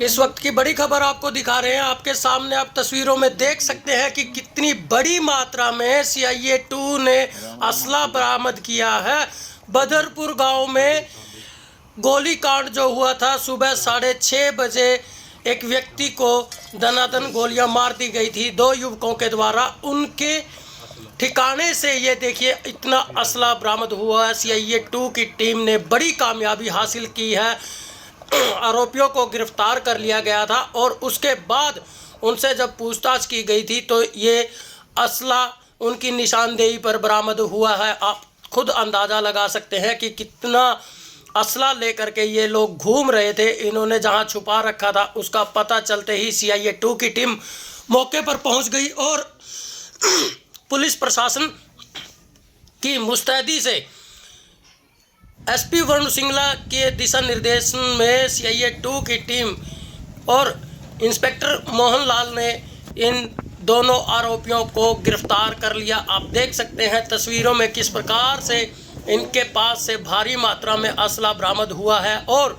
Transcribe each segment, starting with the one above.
इस वक्त की बड़ी खबर आपको दिखा रहे हैं। आपके सामने आप तस्वीरों में देख सकते हैं कि कितनी बड़ी मात्रा में CIA 2 ने असला बरामद किया है। बदरपुर गांव में गोलीकांड जो हुआ था, सुबह 6:30 बजे एक व्यक्ति को दनादन गोलियां मार दी गई थी 2 युवकों के द्वारा। उनके ठिकाने से ये देखिए इतना असला बरामद हुआ है। CIA 2 की टीम ने बड़ी कामयाबी हासिल की है। आरोपियों को गिरफ्तार कर लिया गया था और उसके बाद उनसे जब पूछताछ की गई थी तो ये असला उनकी निशानदेही पर बरामद हुआ है। आप खुद अंदाज़ा लगा सकते हैं कि कितना असला लेकर के ये लोग घूम रहे थे। इन्होंने जहां छुपा रखा था उसका पता चलते ही CIA 2 की टीम मौके पर पहुंच गई और पुलिस प्रशासन की मुस्तैदी से SP वरुण सिंगला के दिशा निर्देशन में CIA 2 की टीम और इंस्पेक्टर मोहनलाल ने इन दोनों आरोपियों को गिरफ्तार कर लिया। आप देख सकते हैं तस्वीरों में किस प्रकार से इनके पास से भारी मात्रा में असला बरामद हुआ है और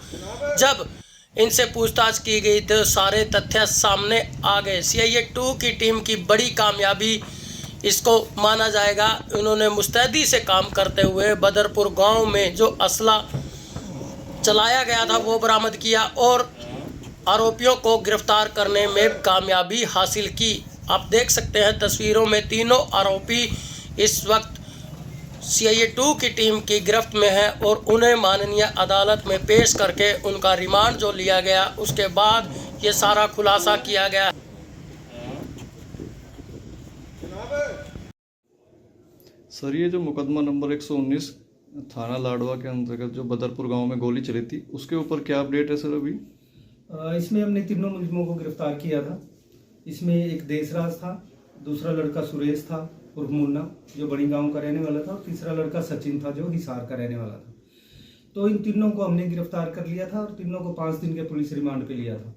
जब इनसे पूछताछ की गई तो सारे तथ्य सामने आ गए। CIA 2 की टीम की बड़ी कामयाबी इसको माना जाएगा। उन्होंने मुस्तैदी से काम करते हुए बदरपुर गांव में जो असला चलाया गया था वो बरामद किया और आरोपियों को गिरफ्तार करने में कामयाबी हासिल की। आप देख सकते हैं तस्वीरों में तीनों आरोपी इस वक्त CIA 2 की टीम की गिरफ्त में है और उन्हें माननीय अदालत में पेश करके उनका रिमांड जो लिया गया उसके बाद ये सारा खुलासा किया गया। सर, ये जो मुकदमा नंबर 119 थाना लाडवा के अंतर्गत जो बदरपुर गांव में गोली चली थी उसके ऊपर क्या अपडेट है सर अभी? इसमें हमने तीनों मुलजिमों को गिरफ्तार किया था। इसमें एक देशराज था, दूसरा लड़का सुरेश था उर्फ मुन्ना जो बड़ी गांव का रहने वाला था और तीसरा लड़का सचिन था जो हिसार का रहने वाला था। तो इन तीनों को हमने गिरफ्तार कर लिया था और तीनों को 5 दिन के पुलिस रिमांड पे लिया था।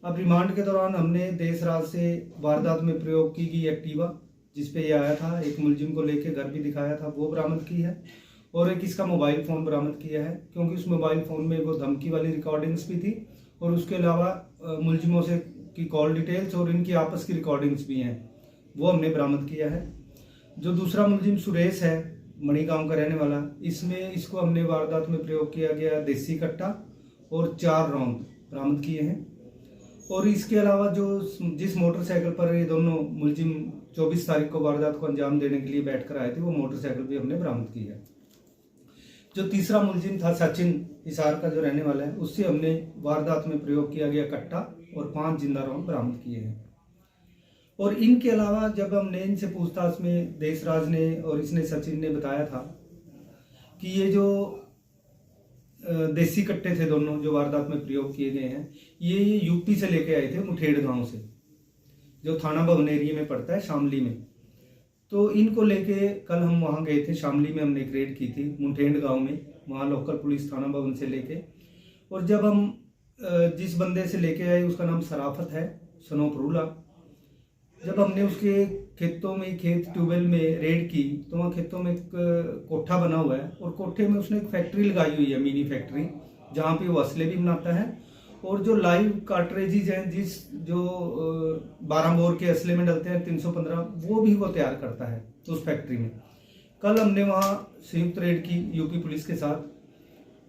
अब रिमांड के दौरान हमने देशराज से वारदात में प्रयोग की गई एक्टिवा जिसपे ये आया था, एक मुलजिम को लेके घर भी दिखाया था, वो बरामद की है और एक इसका मोबाइल फ़ोन बरामद किया है क्योंकि उस मोबाइल फ़ोन में वो धमकी वाली रिकॉर्डिंग्स भी थी और उसके अलावा मुलजिमों से की कॉल डिटेल्स और इनकी आपस की रिकॉर्डिंग्स भी हैं, वो हमने बरामद किया है। जो दूसरा मुलजिम सुरेश है मणि गांव का रहने वाला, इसमें इसको हमने वारदात में प्रयोग किया गया देसी कट्टा और 4 राउंड बरामद किए हैं। और इसके अलावा जो जिस मोटरसाइकिल पर ये दोनों मुलजिम 24 तारीख को वारदात को अंजाम देने के लिए बैठकर आए थे वो मोटरसाइकिल भी हमने बरामद की है। जो तीसरा मुलजिम था सचिन हिसार का जो रहने वाला है, उससे हमने वारदात में प्रयोग किया गया कट्टा और 5 जिंदा राउंड बरामद किए हैं। और इनके अलावा जब हमने इनसे पूछताछ में देशराज ने और इसने सचिन ने बताया था कि ये जो देसी कट्टे थे दोनों जो वारदात में प्रयोग किए गए हैं ये यूपी से लेके आए थे मुठेड़ गांव से जो थाना भवन एरिया में पड़ता है शामली में। तो इनको लेके कल हम वहाँ गए थे, शामली में हमने एक रेड की थी मुठेड़ गांव में, वहाँ लोकल पुलिस थाना भवन से लेके। और जब हम जिस बंदे से लेके आए उसका नाम सराफत है सनोपरूला, जब हमने उसके खेतों में खेत ट्यूबवेल में रेड की तो वहाँ खेतों में एक कोठा बना हुआ है और कोठे में उसने एक फैक्ट्री लगाई हुई है, मिनी फैक्ट्री, जहाँ पे वो असले भी बनाता है और जो लाइव कार्ट्रेजेज हैं जिस जो 12 बोर के असले में डलते हैं 315 वो भी वो तैयार करता है उस फैक्ट्री में। कल हमने वहाँ संयुक्त रेड की यूपी पुलिस के साथ,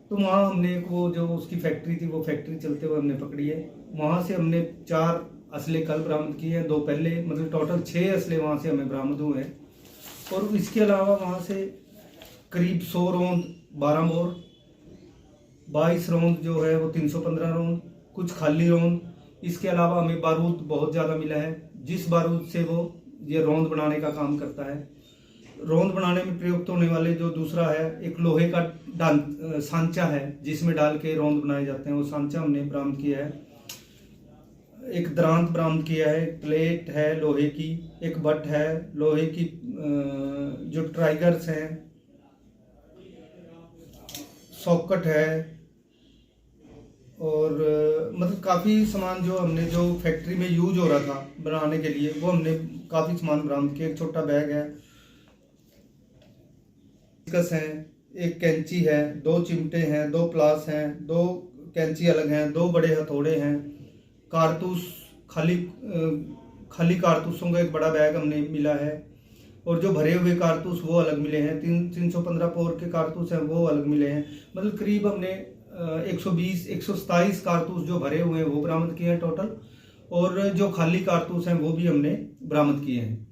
तो वहाँ हमने वो जो उसकी फैक्ट्री थी वो फैक्ट्री चलते हुए हमने पकड़ी है। वहाँ से हमने 4 असले कल बरामद किए हैं, 2 पहले, मतलब टोटल 6 असले वहाँ से हमें बरामद हुए हैं। और इसके अलावा वहाँ से करीब 100 रौंद 12 बोर, 22 रौंद जो है वो 315 रौंद, कुछ खाली रौंद। इसके अलावा हमें बारूद बहुत ज़्यादा मिला है जिस बारूद से वो ये रौंद बनाने का काम करता है। रौंद बनाने में प्रयुक्त होने वाले जो दूसरा है एक लोहे का सांचा है जिसमें डाल के रौंद बनाए जाते हैं, वो सांचा हमने बरामद किया है। एक दरांत बरामद किया है, प्लेट है लोहे की, एक बट है लोहे की, जो ट्राइगर्स हैं, सॉकेट है और मतलब काफ़ी सामान जो हमने जो फैक्ट्री में यूज हो रहा था बनाने के लिए वो हमने काफ़ी सामान बरामद किया। एक छोटा बैग है, कस है, एक कैंची है, 2 चिमटे हैं, 2 प्लास हैं, 2 कैंची अलग हैं, 2 बड़े हथौड़े हैं, कारतूस खाली कारतूसों का एक बड़ा बैग हमने मिला है, और जो भरे हुए कारतूस वो अलग मिले हैं। 315 पोर के कारतूस हैं वो अलग मिले हैं। मतलब करीब हमने 127 कारतूस जो भरे हुए हैं वो बरामद किए हैं टोटल, और जो खाली कारतूस हैं वो भी हमने बरामद किए हैं।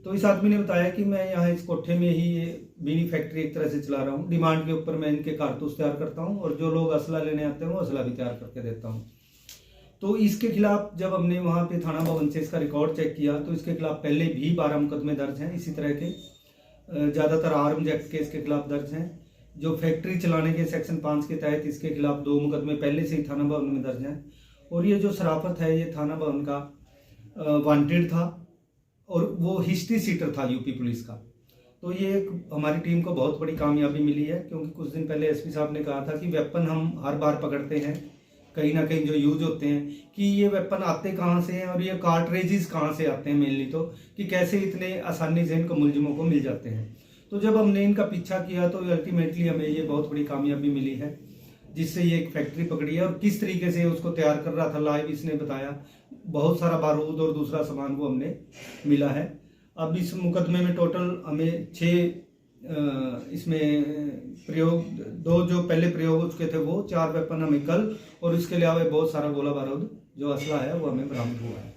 तो इस आदमी ने बताया कि मैं यहाँ इस कोठे में ही ये बीनी फैक्ट्री एक तरह से चला रहा हूँ, डिमांड के ऊपर मैं इनके कारतूस तैयार करता हूँ, और जो लोग असला लेने आते हैं वो असला भी तैयार करके देता हूँ। तो इसके खिलाफ जब हमने वहाँ पे थाना भवन से इसका रिकॉर्ड चेक किया तो इसके खिलाफ पहले भी 12 मुकदमे दर्ज हैं इसी तरह के, ज़्यादातर आर्म्स एक्ट के इसके खिलाफ दर्ज हैं। जो फैक्ट्री चलाने के सेक्शन 5 के तहत इसके खिलाफ 2 मुकदमे पहले से ही थाना भवन में दर्ज हैं। और ये जो शराफत है ये थाना भवन का वांटेड था, और वो हिस्ट्री सीटर था यूपी पुलिस का। तो ये हमारी टीम को बहुत बड़ी कामयाबी मिली है, क्योंकि कुछ दिन पहले एसपी साहब ने कहा था कि वेपन हम हर बार पकड़ते हैं कहीं ना कहीं जो यूज होते हैं, कि ये वेपन आते कहाँ से हैं और ये कार्ट्रेजेस कहाँ से आते हैं मेनली, तो कि कैसे इतने आसानी से इनको मुलजिमों को मिल जाते हैं। तो जब हमने इनका पीछा किया तो अल्टीमेटली हमें ये बहुत बड़ी कामयाबी मिली है, जिससे ये एक फैक्ट्री पकड़ी है। और किस तरीके से उसको तैयार कर रहा था लाइव इसने बताया, बहुत सारा बारूद और दूसरा सामान को हमने मिला है। अब इस मुकदमे में टोटल हमें 6 इसमें प्रयोग, 2 जो पहले प्रयोग हो चुके थे वो, 4 वेपन हमें कल, और इसके अलावा बहुत सारा गोला बारूद जो असला है वो हमें बरामद हुआ है।